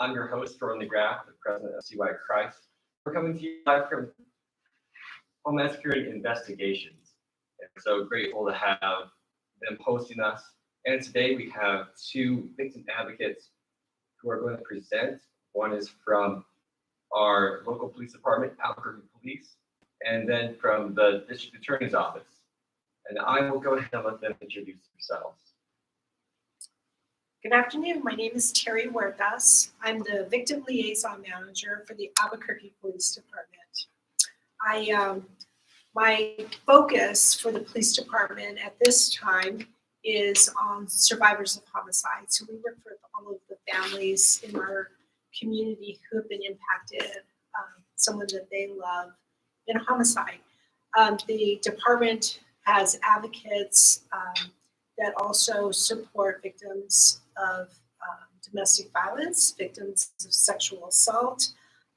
I'm your host, Jordan McGrath, the president of CY Christ. We're coming to you live from Homeland Security Investigations. And so grateful to have them hosting us. And today we have two victim advocates who are going to present. One is from our local police department, Albuquerque Police, and then from the district attorney's office. And I will go ahead and let them introduce themselves. Good afternoon. My name is Terry Huertas. I'm the Victim Liaison Manager for the Albuquerque Police Department. My focus for the police department at this time is on survivors of homicide. So we work for all of the families in our community who have been impacted, someone that they love in a homicide. The department has advocates that also support victims of domestic violence, victims of sexual assault,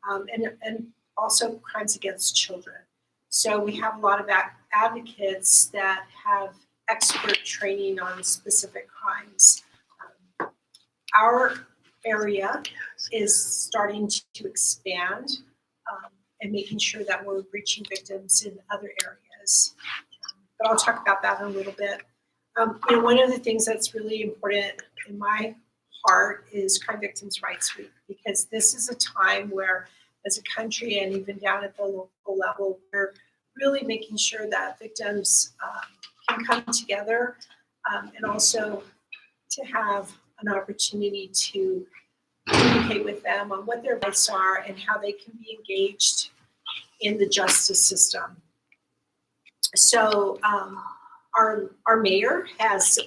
and also crimes against children. So we have a lot of advocates that have expert training on specific crimes. Our area is starting to expand and making sure that we're reaching victims in other areas. But I'll talk about that in a little bit. One of the things that's really important in my heart is Crime Victims' Rights Week, because this is a time where, as a country and even down at the local level, we're really making sure that victims can come together and also to have an opportunity to communicate with them on what their rights are and how they can be engaged in the justice system. So our mayor has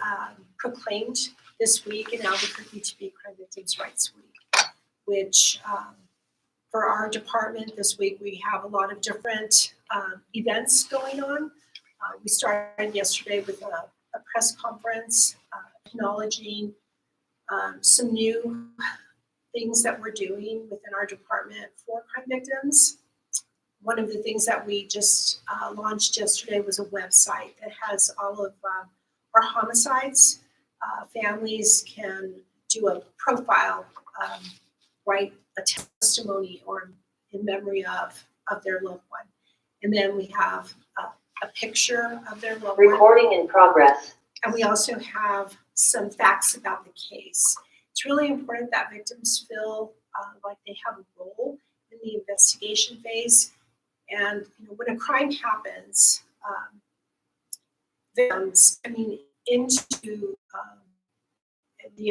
proclaimed this week in Albuquerque to be Crime Victims' Rights Week, which for our department this week, we have a lot of different events going on. We started yesterday with a press conference acknowledging some new things that we're doing within our department for crime victims. One of the things that we just launched yesterday was a website that has all of our homicides. Families can do a profile, write a testimony or in memory of their loved one. And then we have a picture of their loved one. Recording in progress. And we also have some facts about the case. It's really important that victims feel like they have a role in the investigation phase. And when a crime happens, victims coming into the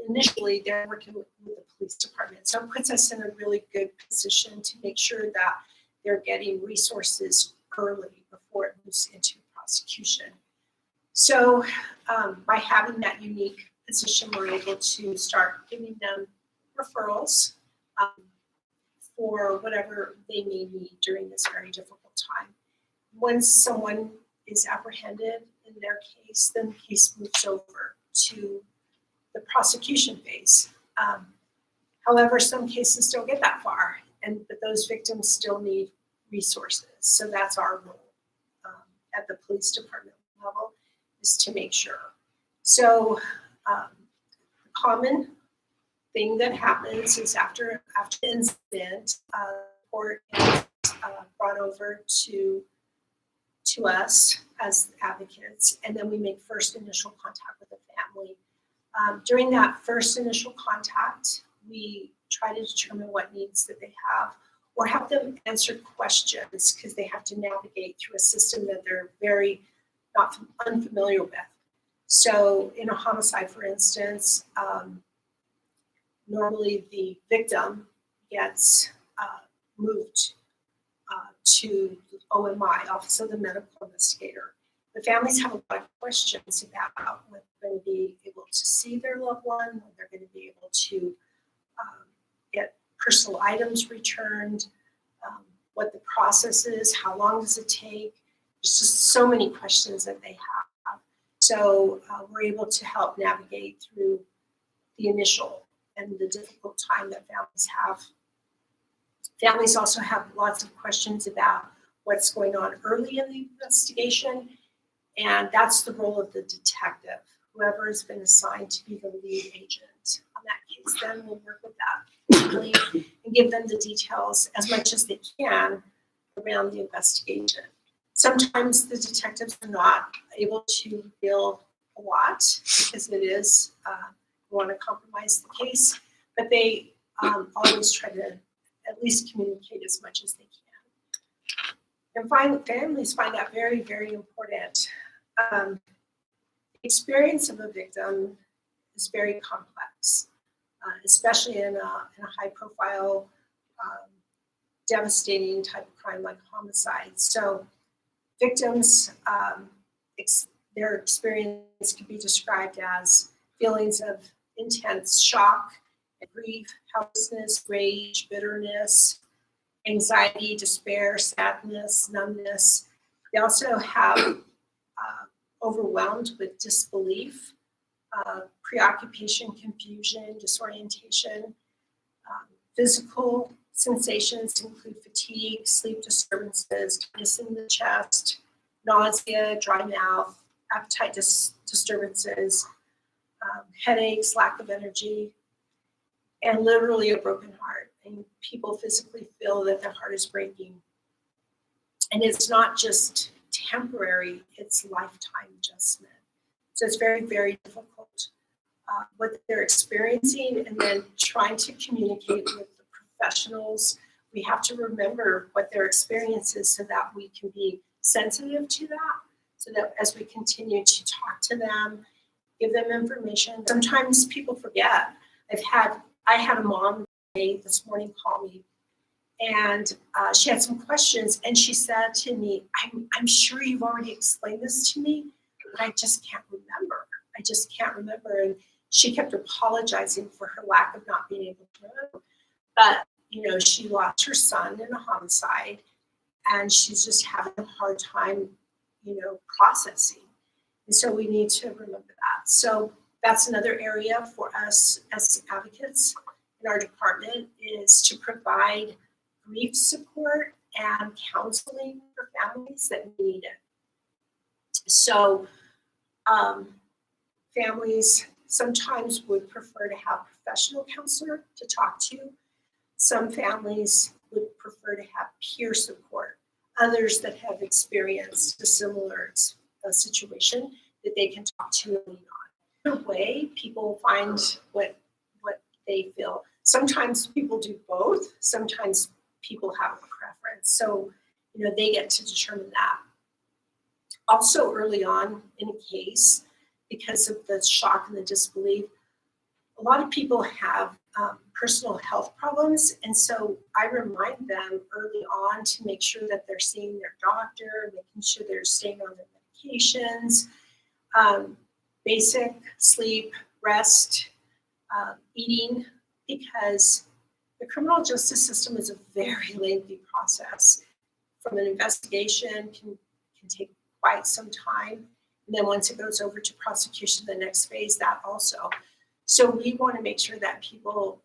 initially they're working with the police department, so it puts us in a really good position to make sure that they're getting resources early before it moves into prosecution. So by having that unique position, we're able to start giving them referrals for whatever they may need during this very difficult time. Once someone is apprehended in their case, then the case moves over to the prosecution phase. However, some cases don't get that far, but those victims still need resources. So that's our role at the police department level, is to make sure. So the common thing that happens is after the incident, court is brought over to us as advocates, and then we make first initial contact with the family. During that first initial contact, we try to determine what needs that they have, or help them answer questions because they have to navigate through a system that they're very unfamiliar with. So in a homicide, for instance, normally the victim gets moved to OMI, Office of the Medical Investigator. The families have a lot of questions about when they're going to be able to see their loved one, when they're going to be able to get personal items returned, what the process is, how long does it take. There's just so many questions that they have. So we're able to help navigate through the initial and the difficult time that families have. Families also have lots of questions about what's going on early in the investigation, and that's the role of the detective, whoever has been assigned to be the lead agent on that families, then we'll work with that family and give them the details as much as they can around the investigation. Sometimes the detectives are not able to reveal a lot because it is want to compromise the case, but they always try to at least communicate as much as they can. And families find that very, very important. The experience of a victim is very complex, especially in a high-profile, devastating type of crime like homicide. So victims, their experience can be described as feelings of intense shock, grief, helplessness, rage, bitterness, anxiety, despair, sadness, numbness. They also have overwhelmed with disbelief, preoccupation, confusion, disorientation. Physical sensations include fatigue, sleep disturbances, tightness in the chest, nausea, dry mouth, appetite disturbances, headaches, lack of energy, and literally a broken heart. And people physically feel that their heart is breaking. And it's not just temporary, it's lifetime adjustment. So it's very, very difficult what they're experiencing, and then trying to communicate with the professionals. We have to remember what their experience is so that we can be sensitive to that, so that as we continue to talk to them, give them information. Sometimes people forget. I had a mom this morning call me, and she had some questions, and she said to me, I'm sure you've already explained this to me, but I just can't remember. I just can't remember. And she kept apologizing for her lack of not being able to remember. But, she lost her son in a homicide, and she's just having a hard time, processing. And so we need to remember that. So that's another area for us as advocates in our department, is to provide grief support and counseling for families that need it. So families sometimes would prefer to have a professional counselor to talk to. Some families would prefer to have peer support, others that have experienced a similar situation that they can talk to and lean on. Either way, people find what they feel. Sometimes people do both. Sometimes people have a preference. So, they get to determine that. Also, early on in a case, because of the shock and the disbelief, a lot of people have personal health problems. And so I remind them early on to make sure that they're seeing their doctor, making sure they're staying on their medications, basic sleep, rest, eating, because the criminal justice system is a very lengthy process. From an investigation can take quite some time. And then once it goes over to prosecution, the next phase, that also. So we want to make sure that people,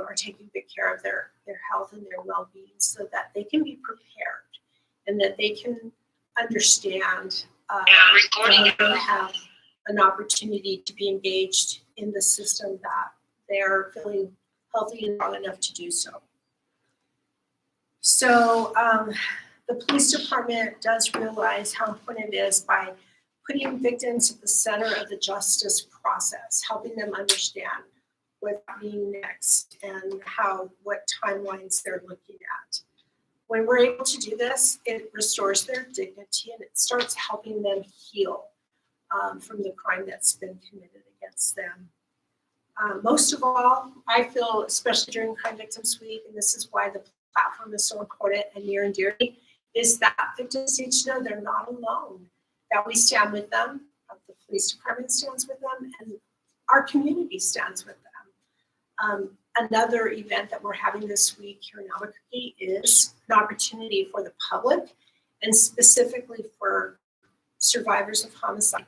are taking good care of their health and their well-being, so that they can be prepared and that they can understand and they have an opportunity to be engaged in the system, that they're feeling healthy and strong enough to do so. So the police department does realize how important it is by putting victims at the center of the justice process, helping them understand what's happening next and what timelines they're looking at. When we're able to do this, it restores their dignity and it starts helping them heal from the crime that's been committed against them. Most of all, I feel, especially during Crime Victims Week, and this is why the platform is so important and near and dear to me, is that victims need to know they're not alone, that we stand with them, the police department stands with them, and our community stands with them. Another event that we're having this week here in Albuquerque is an opportunity for the public, and specifically for survivors of homicide,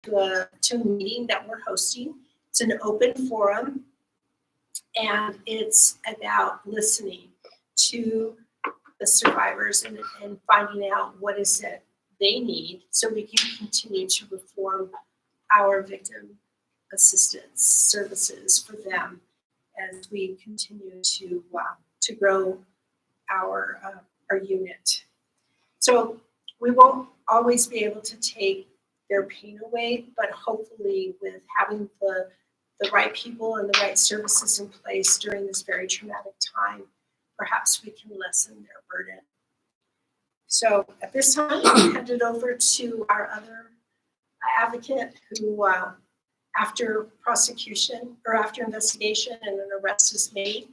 to a meeting that we're hosting. It's an open forum, and it's about listening to the survivors and finding out what is it they need, so we can continue to reform our victim assistance services for them as we continue to grow our unit. So we won't always be able to take their pain away, but hopefully with having the right people and the right services in place during this very traumatic time, perhaps we can lessen their burden. So at this time, I'll hand it over to our other advocate who, after prosecution or after investigation and an arrest is made,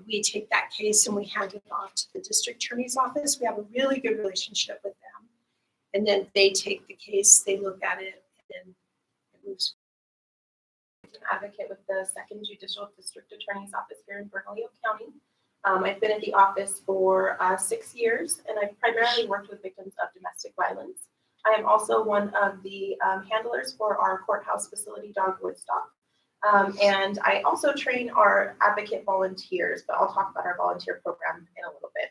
we take that case and we hand it off to the district attorney's office. We have a really good relationship with them. And then they take the case, they look at it, and then it moves. An advocate with the 2nd Judicial District Attorney's Office here in Bernalillo County. I've been at the office for 6 years, and I've primarily worked with victims of domestic violence. I am also one of the handlers for our courthouse facility dog Woodstock. And I also train our advocate volunteers, but I'll talk about our volunteer program in a little bit.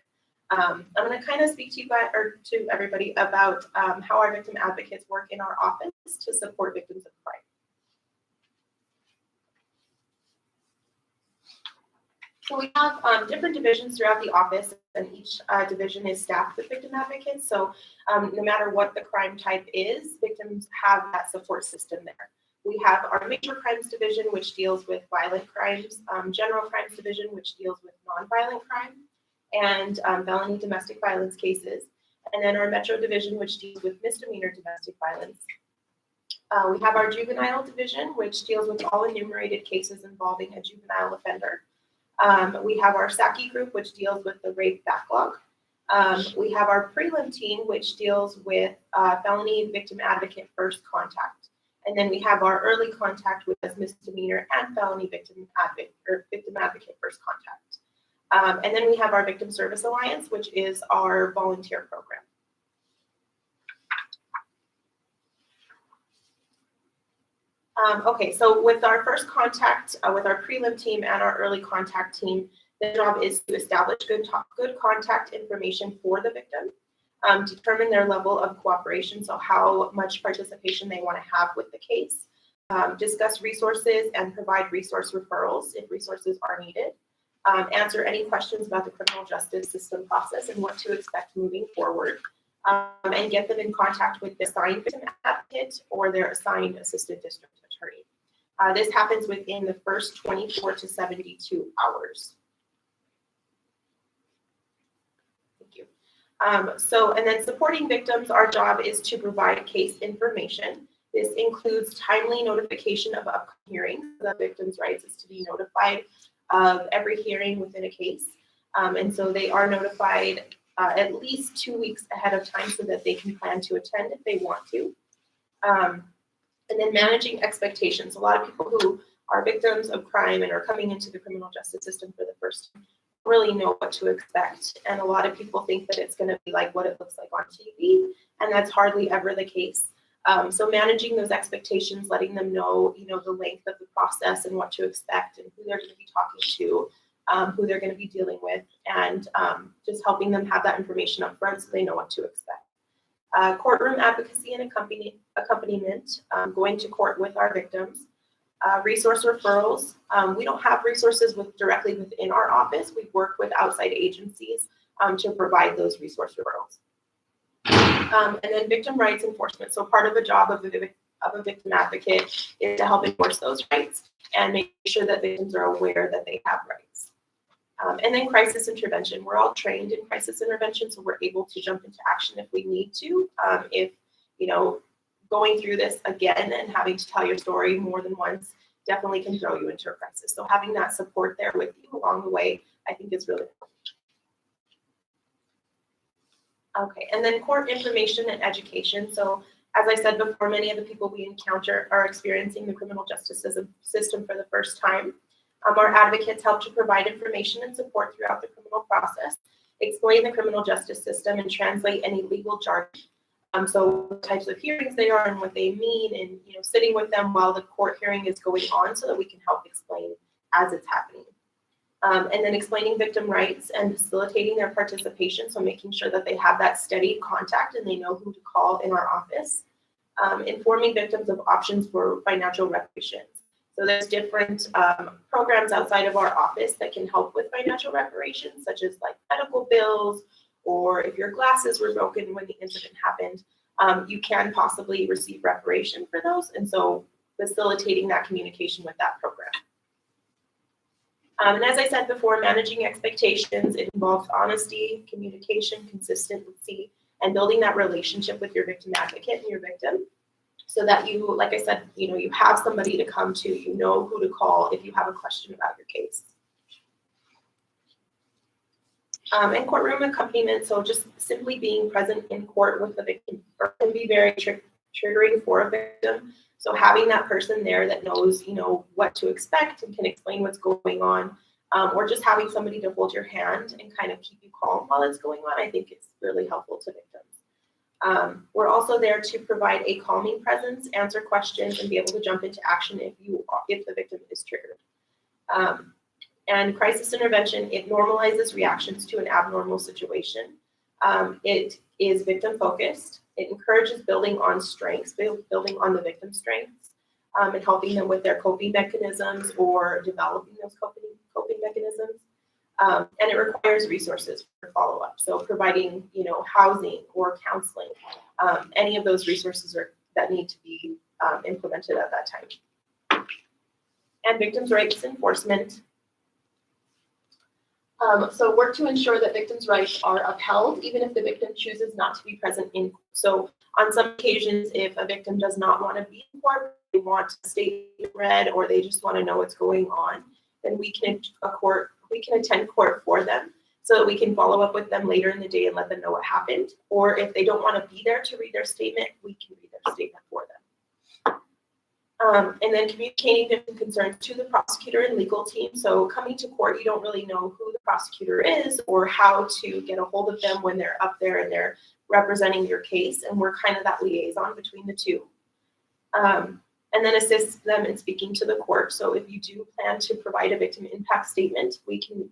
I'm going to kind of speak to you guys, or to everybody, about how our victim advocates work in our office to support victims of crime. So we have different divisions throughout the office, and each division is staffed with victim advocates. So no matter what the crime type is, victims have that support system there. We have our major crimes division, which deals with violent crimes, general crimes division, which deals with nonviolent crime, and felony domestic violence cases. And then our metro division, which deals with misdemeanor domestic violence. We have our juvenile division, which deals with all enumerated cases involving a juvenile offender. We have our SACI group, which deals with the rape backlog. We have our prelim team, which deals with felony victim advocate first contact. And then we have our early contact with misdemeanor and felony victim advocate first contact. And then we have our Victim Service Alliance, which is our volunteer program. Okay, so with our first contact, with our prelim team and our early contact team, the job is to establish good contact information for the victim, determine their level of cooperation, so how much participation they want to have with the case, discuss resources and provide resource referrals if resources are needed, answer any questions about the criminal justice system process and what to expect moving forward, and get them in contact with the assigned victim advocate or their assigned assistant district attorney. This happens within the first 24 to 72 hours. Thank you. And then supporting victims, our job is to provide case information. This includes timely notification of upcoming hearings. The victim's rights is to be notified of every hearing within a case. And so they are notified at least 2 weeks ahead of time so that they can plan to attend if they want to. And then managing expectations. A lot of people who are victims of crime and are coming into the criminal justice system for the first time really know what to expect. And a lot of people think that it's going to be like what it looks like on TV, and that's hardly ever the case. So managing those expectations, letting them know, the length of the process and what to expect and who they're going to be talking to, who they're going to be dealing with, and just helping them have that information up front so they know what to expect. Courtroom advocacy and accompaniment, going to court with our victims. Resource referrals. We don't have resources directly within our office. We work with outside agencies to provide those resource referrals. And then victim rights enforcement. So part of the job of a victim advocate is to help enforce those rights and make sure that victims are aware that they have rights. And then crisis intervention. We're all trained in crisis intervention, so we're able to jump into action if we need to. If, going through this again and having to tell your story more than once definitely can throw you into a crisis. So having that support there with you along the way, I think is really important. Okay, and then court information and education. So as I said before, many of the people we encounter are experiencing the criminal justice system for the first time. Our advocates help to provide information and support throughout the criminal process, explain the criminal justice system, and translate any legal jargon. So what types of hearings they are and what they mean, and sitting with them while the court hearing is going on so that we can help explain as it's happening. And then explaining victim rights and facilitating their participation, so making sure that they have that steady contact and they know who to call in our office. informing victims of options for financial reparations. So there's different programs outside of our office that can help with financial reparations, such as like medical bills, or if your glasses were broken when the incident happened, you can possibly receive reparation for those. And so facilitating that communication with that program. And as I said before, managing expectations, it involves honesty, communication, consistency, and building that relationship with your victim advocate and your victim, so that you, like I said, you have somebody to come to, you know who to call if you have a question about your case. And courtroom accompaniment, so just simply being present in court with the victim can be very triggering for a victim. So having that person there that knows, what to expect and can explain what's going on, or just having somebody to hold your hand and kind of keep you calm while it's going on, I think it's really helpful to victims. We're also there to provide a calming presence, answer questions, and be able to jump into action if the victim is triggered. And crisis intervention, it normalizes reactions to an abnormal situation. It is victim focused. It encourages building on strengths, building on the victim's strengths, and helping them with their coping mechanisms or developing those coping mechanisms. And it requires resources for follow-up. So providing, housing or counseling, any of those resources that need to be implemented at that time. And victims' rights enforcement. So work to ensure that victims' rights are upheld, even if the victim chooses not to be present in court. So on some occasions, if a victim does not want to be in court, they want a statement read, or they just want to know what's going on, then we can attend court for them, so that we can follow up with them later in the day and let them know what happened. Or if they don't want to be there to read their statement, we can read their statement for them. And then communicating different concerns to the prosecutor and legal team. So coming to court, you don't really know who the prosecutor is or how to get a hold of them when they're up there and they're representing your case. And we're kind of that liaison between the two. And then assist them in speaking to the court. So if you do plan to provide a victim impact statement, we can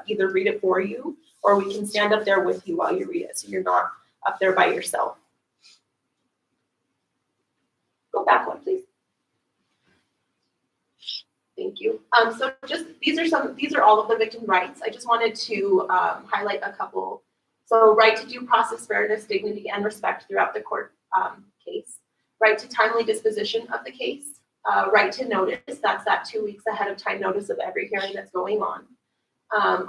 either read it for you, or we can stand up there with you while you read it, so you're not up there by yourself. Go back one, please. Thank you. So just these are all of the victim rights. I just wanted to highlight a couple. So right to due process, fairness, dignity, and respect throughout the court case. Right to timely disposition of the case. Right to notice, that's that 2 weeks ahead of time notice of every hearing that's going on.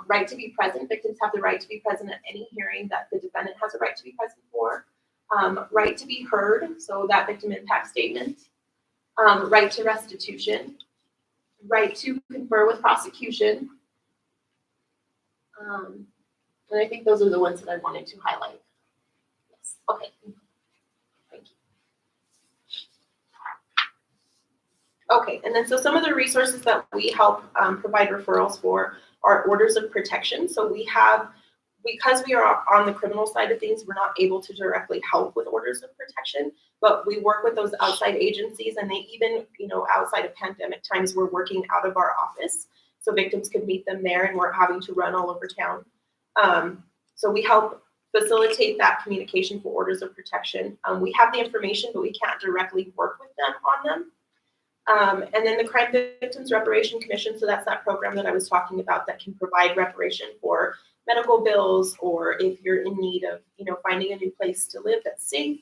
Right to be present, victims have the right to be present at any hearing that the defendant has a right to be present for. Right to be heard, so that victim impact statement. Right to restitution. Right to confer with prosecution. And I think those are the ones that I wanted to highlight. Yes, okay. Thank you. Okay, and then so some of the resources that we help provide referrals for are orders of protection. So we have, because we are on the criminal side of things, we're not able to directly help with orders of protection, but we work with those outside agencies, and they even, outside of pandemic times, we're working out of our office. So victims could meet them there, and we're having to run all over town. So we help facilitate that communication for orders of protection. We have the information, but we can't directly work with them on them. And then the Crime Victims Reparation Commission, so that's that program that I was talking about that can provide reparation for medical bills, or if you're in need of, finding a new place to live that's safe.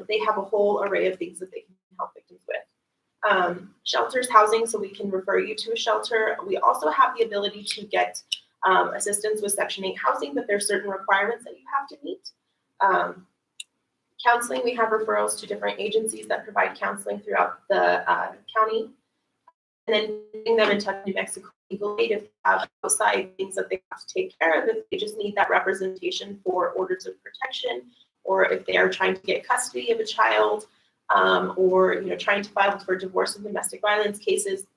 They have a whole array of things that they can help victims with. Shelters, housing, so we can refer you to a shelter. We also have the ability to get assistance with Section 8 housing, but there's certain requirements that you have to meet. Counseling, we have referrals to different agencies that provide counseling throughout the county. And then putting them in touch with New Mexico Legal Aid if they have outside things that they have to take care of, if they just need that representation for orders of protection, or if they are trying to get custody of a child, or trying to file for divorce and domestic violence cases.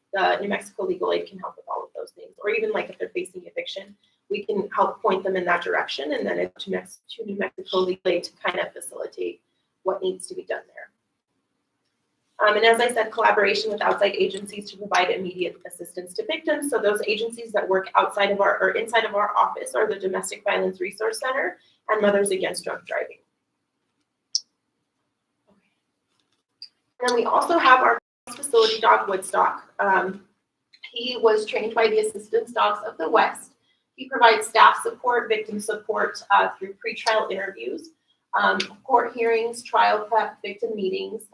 New Mexico Legal Aid can help with all of those things. Or even like if they're facing eviction, we can help point them in that direction, and then it's to New Mexico Legal Aid to kind of facilitate what needs to be done there. And as I said, collaboration with outside agencies to provide immediate assistance to victims. So those agencies that work outside of our or inside of our office are the Domestic Violence Resource Center and Mothers Against Drunk Driving. And we also have our facility dog, Woodstock. He was trained by the Assistance Dogs of the West. He provides staff support, victim support through pretrial interviews, court hearings, trial prep, victim meetings.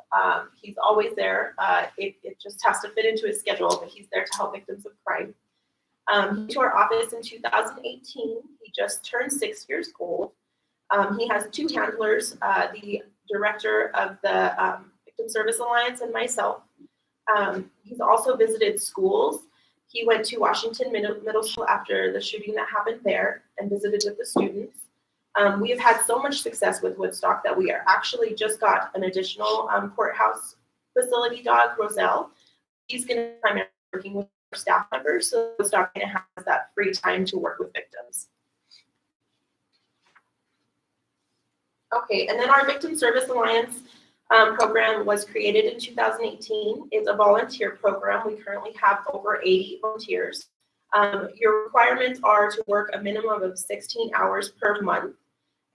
He's always there. It just has to fit into his schedule, but he's there to help victims of crime. He came to our office in 2018. He just turned 6 years old. He has 2 handlers, the director of the Victim Service Alliance and myself. He's also visited schools. He went to Washington Middle School after the shooting that happened there and visited with the students. We have had so much success with Woodstock that we are actually just got an additional courthouse facility dog, Roselle. He's going to be primarily working with our staff members, so Woodstock kind of has that free time to work with victims. Okay, and then our Victim Service Alliance program was created in 2018. It's a volunteer program. We currently have over 80 volunteers. Your requirements are to work a minimum of 16 hours per month,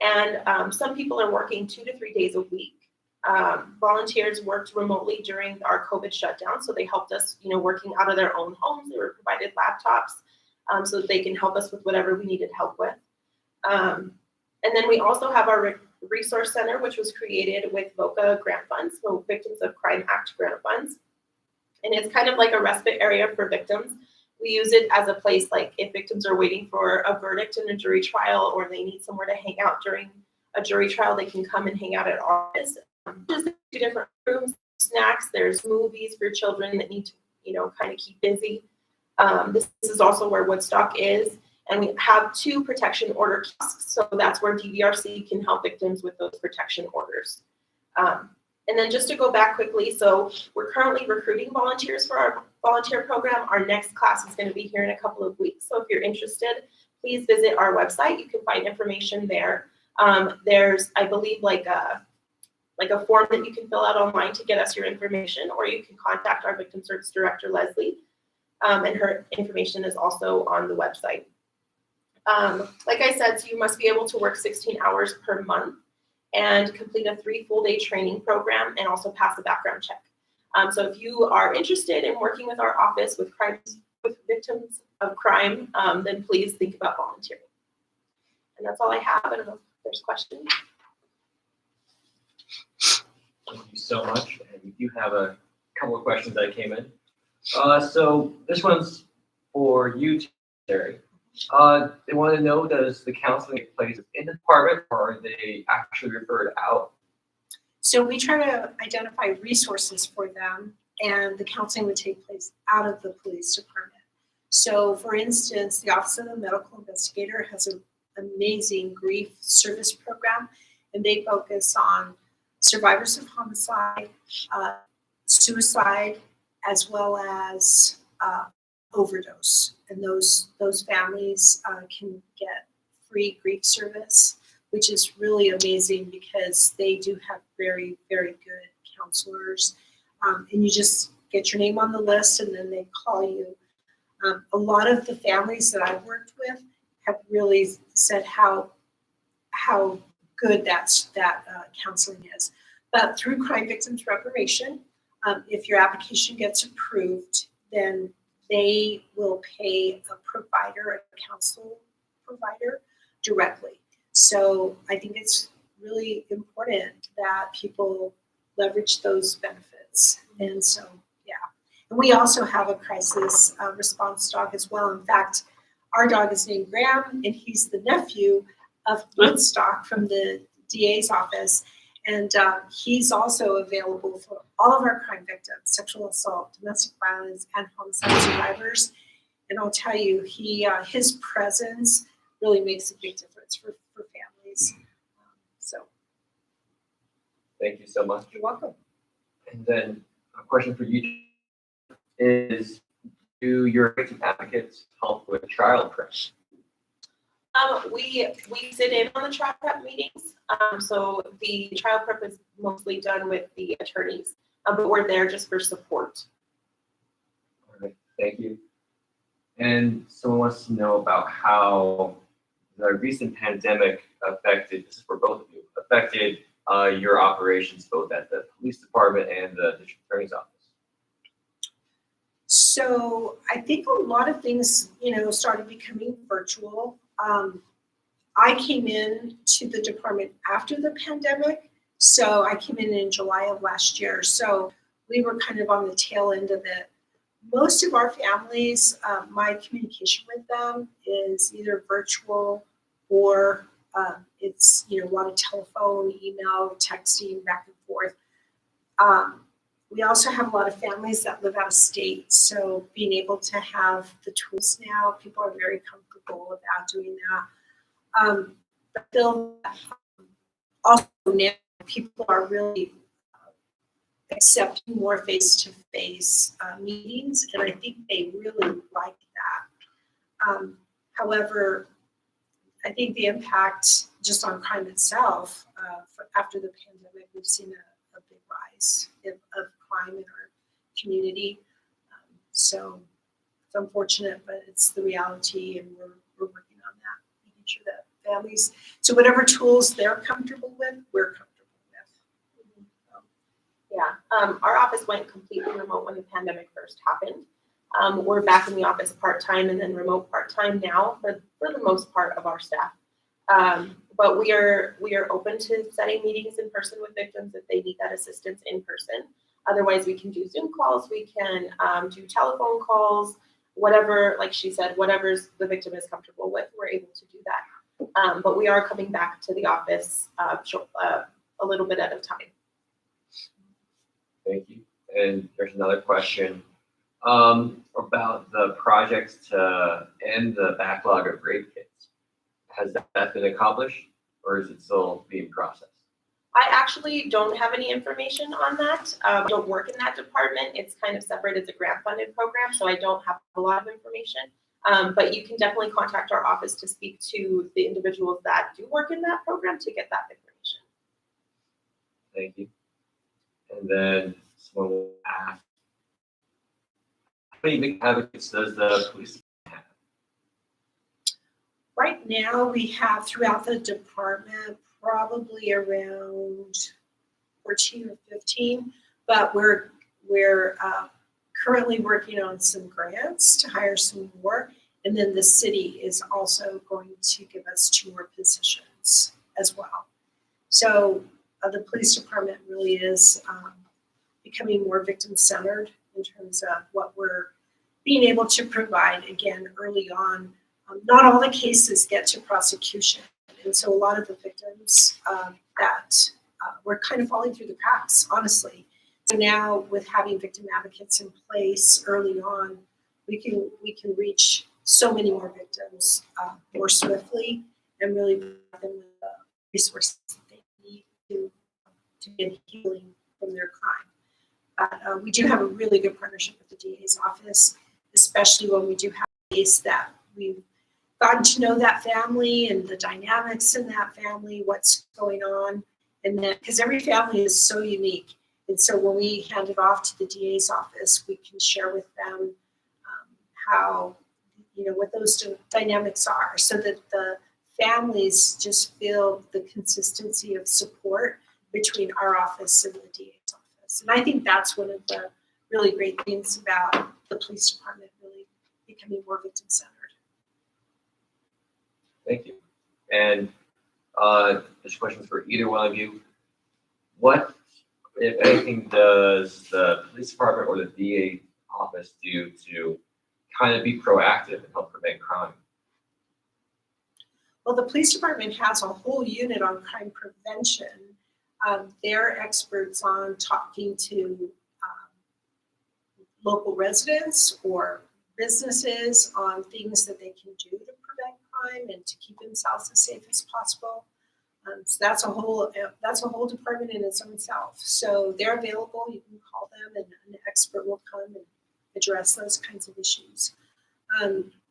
and some people are working 2 to 3 days a week. Volunteers worked remotely during our COVID shutdown, so they helped us, working out of their own homes. They were provided laptops so that they can help us with whatever we needed help with. And then we also have our Resource Center, which was created with VOCA grant funds, so Victims of Crime Act grant funds. And it's kind of like a respite area for victims. We use it as a place, like if victims are waiting for a verdict in a jury trial or they need somewhere to hang out during a jury trial, they can come and hang out at our office. Just 2 different rooms, snacks, there's movies for children that need to, kind of keep busy. This is also where Woodstock is. And we have 2 protection order kiosks, so that's where DVRC can help victims with those protection orders. And then just to go back quickly, so we're currently recruiting volunteers for our volunteer program. Our next class is going to be here in a couple of weeks, so if you're interested, please visit our website. You can find information there. There's, I believe, like a form that you can fill out online to get us your information, or you can contact our Victim Service Director, Leslie, and her information is also on the website. Like I said, so you must be able to work 16 hours per month and complete a 3 full-day training program and also pass a background check. So if you are interested in working with our office with victims of crime, then please think about volunteering. And that's all I have. I don't know if there's questions. Thank you so much. And we do have a couple of questions that came in. So this one's for you, Terry. They want to know, does the counseling take place in the department or are they actually referred out? So we try to identify resources for them, and the counseling would take place out of the police department. So for instance, the Office of the Medical Investigator has an amazing grief service program, and they focus on survivors of homicide, suicide, as well as overdose, and those families can get free grief service, which is really amazing because they do have very, very good counselors, and you just get your name on the list and then they call you. A lot of the families that I've worked with have really said how good that counseling is. But through Crime Victims Reparation, if your application gets approved, then they will pay a provider, a counsel provider, directly. So I think it's really important that people leverage those benefits. And so, yeah. And we also have a crisis response dog as well. In fact, our dog is named Graham, and he's the nephew of Woodstock from the DA's office. And he's also available for all of our crime victims, sexual assault, domestic violence, and homicide survivors. And I'll tell you, his presence really makes a big difference for families. So, Thank you so much. You're welcome. And then a question for you is, do your victim advocates help with trial prep? We sit in on the trial prep meetings. So the trial prep is mostly done with the attorneys, but we're there just for support. All right, thank you. And someone wants to know about how the recent pandemic affected, this is for both of you, affected your operations both at the police department and the district attorney's office? So I think a lot of things, started becoming virtual. I came in to the department after the pandemic. So I came in July of last year. So we were kind of on the tail end of it. Most of our families, my communication with them is either virtual or it's, a lot of telephone, email, texting, back and forth. We also have a lot of families that live out of state. So being able to have the tools now, people are very comfortable about doing that. But still, also now people are really accepting more face-to-face meetings, and I think they really like that. However, I think the impact just on crime itself, after the pandemic, we've seen a big rise of crime in our community. So it's unfortunate, but it's the reality, and we're working on that, making sure that families, so whatever tools they're comfortable with, we're comfortable with. Yeah, our office went completely remote when the pandemic first happened. We're back in the office part-time and then remote part-time now for the most part of our staff. But we are open to setting meetings in person with victims if they need that assistance in person. Otherwise, we can do Zoom calls, we can do telephone calls, whatever, like she said, whatever the victim is comfortable with, we're able to do that. But we are coming back to the office a little bit at a time. Thank you. And there's another question about the projects to end the backlog of rape kits. Has that been accomplished, or is it still being processed? I actually don't have any information on that. I don't work in that department. It's kind of separate. It's a grant-funded program, so I don't have a lot of information. But you can definitely contact our office to speak to the individuals that do work in that program to get that information. Thank you. And then someone will ask, how many big advocates does the police have? Right now, we have throughout the department probably around 14 or 15, but we're currently working on some grants to hire some more, and then the city is also going to give us 2 more positions as well. So the police department really is becoming more victim-centered in terms of what we're being able to provide, again, early on. Not all the cases get to prosecution, and so a lot of the victims that were kind of falling through the cracks, honestly. So now with having victim advocates in place early on, we can reach so many more victims more swiftly and really provide them with the resources that they need to get healing from their crime. We do have a really good partnership with the DA's office, especially when we do have a case that we've gotten to know that family and the dynamics in that family, what's going on, and then because every family is so unique. And so when we hand it off to the DA's office, we can share with them how, what those dynamics are, so that the families just feel the consistency of support between our office and the DA's office. And I think that's one of the really great things about the police department really becoming more victim-centered. Thank you. And this question is for either one of you. What, if anything, does the police department or the DA office do to kind of be proactive and help prevent crime? Well, the police department has a whole unit on crime prevention. They're experts on talking to local residents or businesses on things that they can do to prevent crime and to keep themselves as safe as possible. So that's a whole department in its own self. So they're available. You can call them, and an expert will come and address those kinds of issues.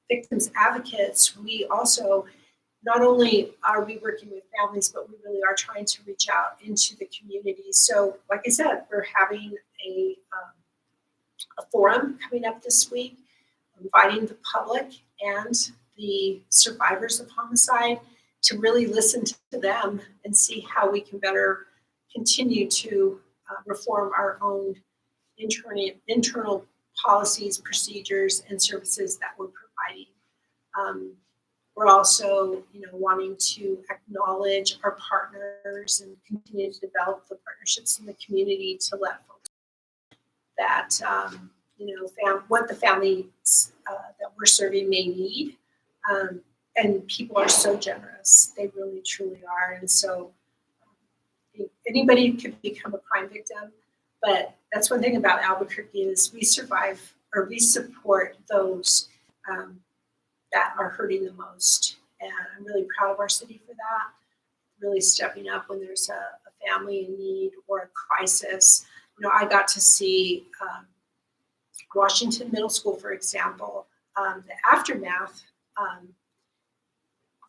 Victims advocates, we also not only are we working with families, but we really are trying to reach out into the community. So, like I said, we're having a forum coming up this week, inviting the public and the survivors of homicide to really listen to them and see how we can better continue to reform our own internal policies, procedures, and services that we're providing. We're also, wanting to acknowledge our partners and continue to develop the partnerships in the community to let folks know that, what the families that we're serving may need. And people are so generous. They really, truly are. And so anybody could become a crime victim, but that's one thing about Albuquerque is we support those that are hurting the most. And I'm really proud of our city for that, really stepping up when there's a family in need or a crisis. I got to see Washington Middle School, for example, the aftermath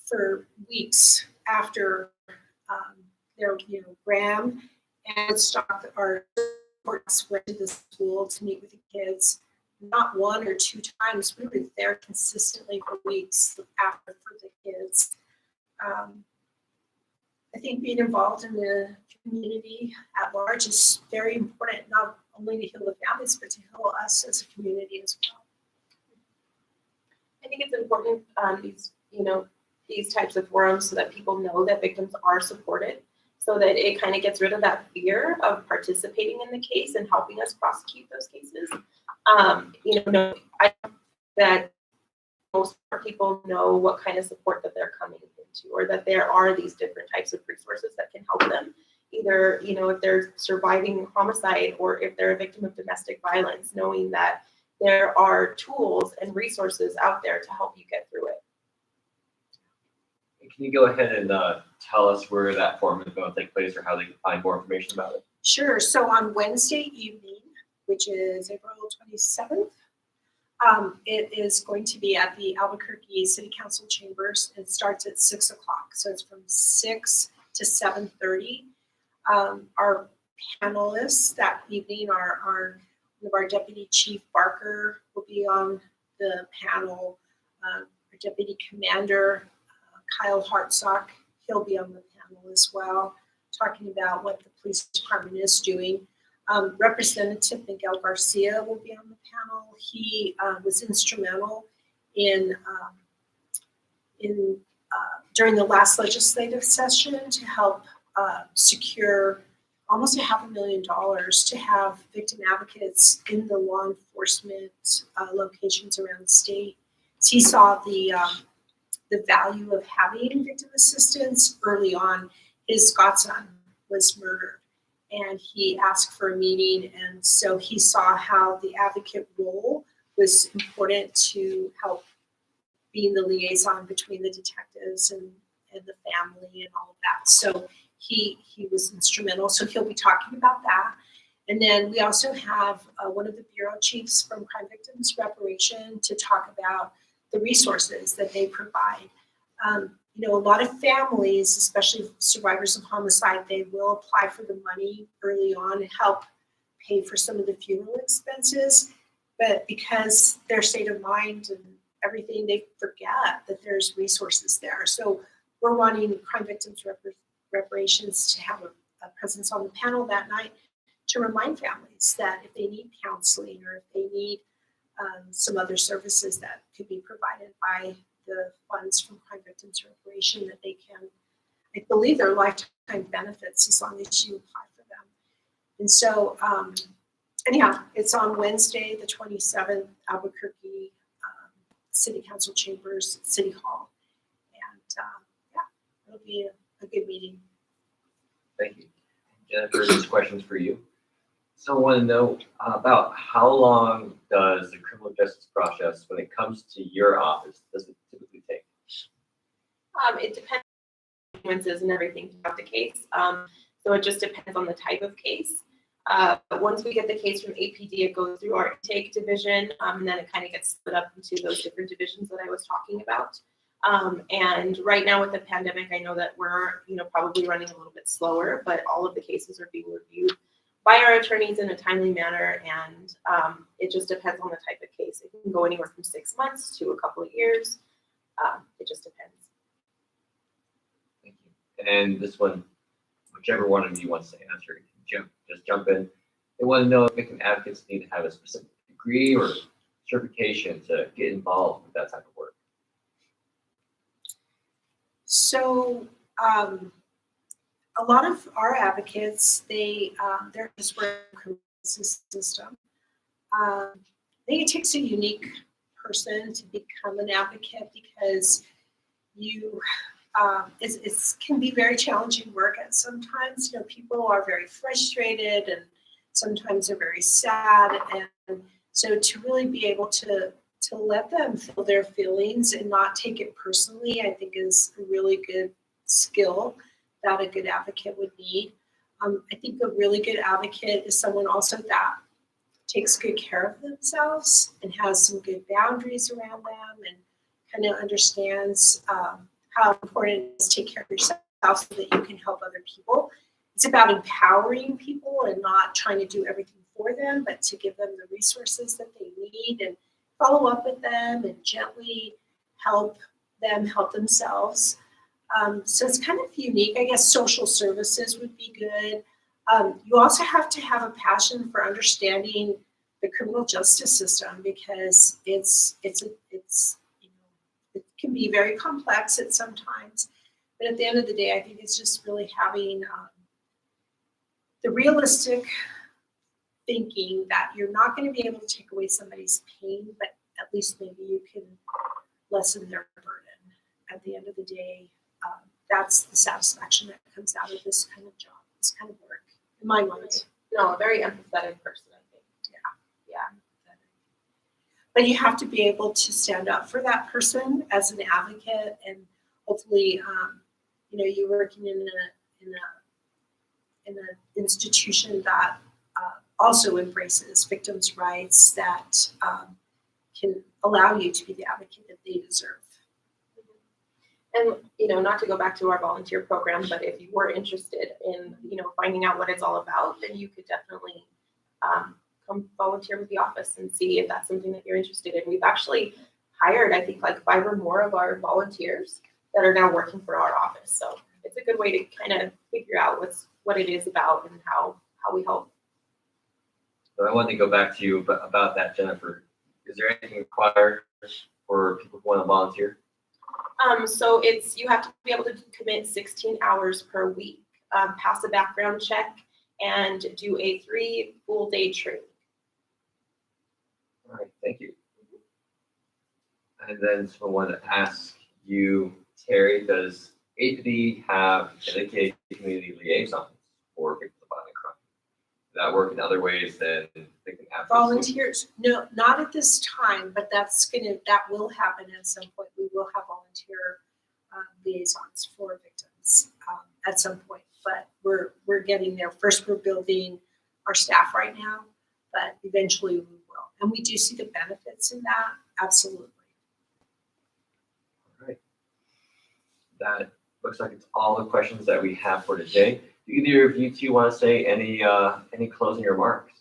for weeks after their, Graham and Stock are went to the school to meet with the kids. Not one or two times, we were there consistently for weeks after for the kids. I think being involved in the community at large is very important, not only to heal the families, but to heal us as a community as well. I think it's important these types of forums so that people know that victims are supported, so that it kind of gets rid of that fear of participating in the case and helping us prosecute those cases. That most people know what kind of support that they're coming into, or that there are these different types of resources that can help them, either, if they're surviving homicide or if they're a victim of domestic violence, knowing that there are tools and resources out there to help you get through it. Can you go ahead and tell us where that forum is going to take place or how they can find more information about it? Sure. So on Wednesday evening, which is April 27th, it is going to be at the Albuquerque City Council chambers. It starts at 6 o'clock. So it's from 6 to 7:30. Our panelists that evening are one of our Deputy Chief Barker will be on the panel. Our Deputy Commander Kyle Hartsock, he'll be on the panel as well, talking about what the police department is doing. Representative Miguel Garcia will be on the panel. He was instrumental in during the last legislative session to help secure almost $500,000 to have victim advocates in the law enforcement locations around the state. So he saw the value of having victim assistance early on. His godson was murdered, and he asked for a meeting, and so he saw how the advocate role was important to help being the liaison between the detectives and the family and all of that. So he was instrumental. So he'll be talking about that. And then we also have one of the bureau chiefs from Crime Victims Reparation to talk about the resources that they provide. A lot of families, especially survivors of homicide, they will apply for the money early on and help pay for some of the funeral expenses. But because their state of mind and everything, they forget that there's resources there. So we're wanting Crime Victims Reparations to have a presence on the panel that night to remind families that if they need counseling or if they need some other services that could be provided by the funds from Crime Victims Reparation, that they can, I believe they're lifetime benefits as long as you apply for them. And so anyhow, it's on Wednesday, the 27th, Albuquerque City Council Chambers, City Hall. And it'll be a good meeting. Thank you. Jennifer, these questions for you. So I want to know about how long does the criminal justice process, when it comes to your office, does it typically take? It depends on the consequences and everything throughout the case. So it just depends on the type of case. But once we get the case from APD, it goes through our intake division, and then it kind of gets split up into those different divisions that I was talking about. And right now with the pandemic, I know that we're probably running a little bit slower, but all of the cases are being reviewed by our attorneys in a timely manner, and it just depends on the type of case. It can go anywhere from 6 months to a couple of years. It just depends. Thank you. And this one, whichever one of you wants to answer, just jump in. They want to know if victim advocates need to have a specific degree or certification to get involved with that type of work. So a lot of our advocates, they're just working in the criminal justice system. I think it takes a unique person to become an advocate because it can be very challenging work at sometimes. You know, people are very frustrated and sometimes they're very sad. And so to really be able to let them feel their feelings and not take it personally, I think is a really good skill that a good advocate would need. I think a really good advocate is someone also that takes good care of themselves and has some good boundaries around them and kind of understands how important it is to take care of yourself so that you can help other people. It's about empowering people and not trying to do everything for them, but to give them the resources that they need and follow up with them and gently help them help themselves. So it's kind of unique. I guess social services would be good. You also have to have a passion for understanding the criminal justice system because it can be very complex at some times. But at the end of the day, I think it's just really having the realistic thinking that you're not going to be able to take away somebody's pain, but at least maybe you can lessen their burden. At the end of the day, that's the satisfaction that comes out of this kind of job, this kind of work, in my mind. No, a very empathetic person, I think. Yeah. But you have to be able to stand up for that person as an advocate, and hopefully, you're working in an institution that also embraces victims' rights, that can allow you to be the advocate that they deserve. And, not to go back to our volunteer program, but if you were interested in, finding out what it's all about, then you could definitely come volunteer with the office and see if that's something that you're interested in. We've actually hired, I think, like 5 or more of our volunteers that are now working for our office. So it's a good way to kind of figure out what it is about and how we help. So I wanted to go back to you about that, Jennifer. Is there anything required for people who want to volunteer? So you have to be able to commit 16 hours per week, pass a background check, and do a 3 full-day training. All right, thank you. And then I want to ask you, Terry, does APD have dedicated community liaisons for victims of violent crime? Does that work in other ways than victim advocacy? Volunteers? No, not at this time, but that will happen at some point. We will have volunteer liaisons for victims at some point, but we're getting there. First, we're building our staff right now, but eventually we will. And we do see the benefits in that, absolutely. All right. That looks like it's all the questions that we have for today. Do either of you two want to say any closing remarks?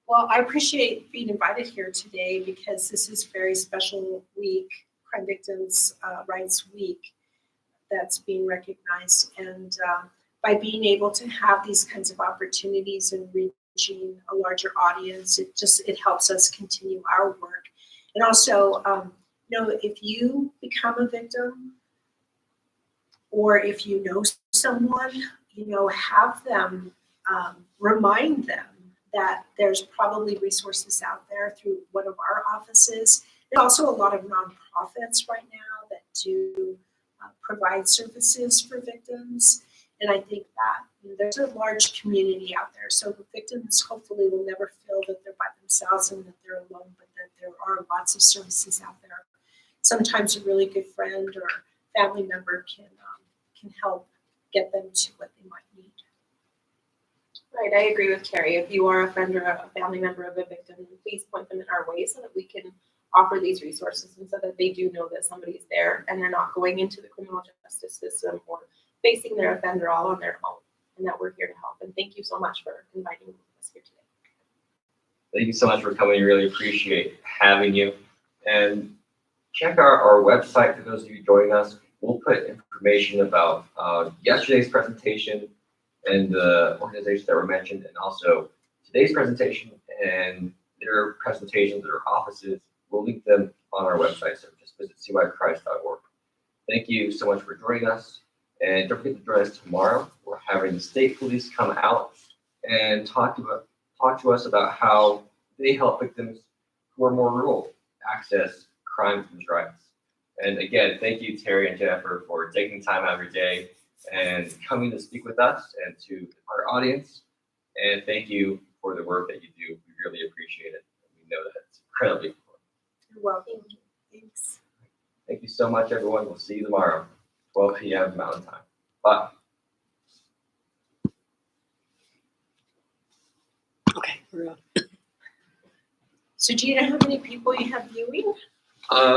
Well, I appreciate being invited here today because this is a very special week, Crime Victims' Rights Week, that's being recognized. And by being able to have these kinds of opportunities and reaching a larger audience, it helps us continue our work. And also, if you become a victim, or if you know someone, have them, remind them that there's probably resources out there through one of our offices. There's also a lot of nonprofits right now that do provide services for victims. And I think that there's a large community out there. So the victims hopefully will never feel that they're by themselves and that they're alone, but that there are lots of services out there. Sometimes a really good friend or family member can help get them to what they might need. Right, I agree with Terry. If you are a friend or a family member of a victim, please point them in our way so that we can offer these resources and so that they do know that somebody's there and they're not going into the criminal justice system or facing their offender all on their own, and that we're here to help. And thank you so much for inviting us here today. Thank you so much for coming. Really appreciate having you. And check our website for those of you joining us. we'll put information about yesterday's presentation and the organizations that were mentioned, and also today's presentation and their presentations, their offices. We'll link them on our website, so just visit cychrist.org. Thank you so much for joining us, and don't forget to join us tomorrow. We're having the state police come out and talk to us about how they help victims who are more rural access crime victims' rights. And again, thank you, Terry and Jennifer, for taking time out of your day and coming to speak with us and to our audience. And thank you for the work that you do. We really appreciate it. We know that it's incredibly important. You're welcome. Thanks. Thank you so much, everyone. We'll see you tomorrow, 12 p.m. Mountain Time. Bye. Okay, we're on. So do you know how many people you have viewing?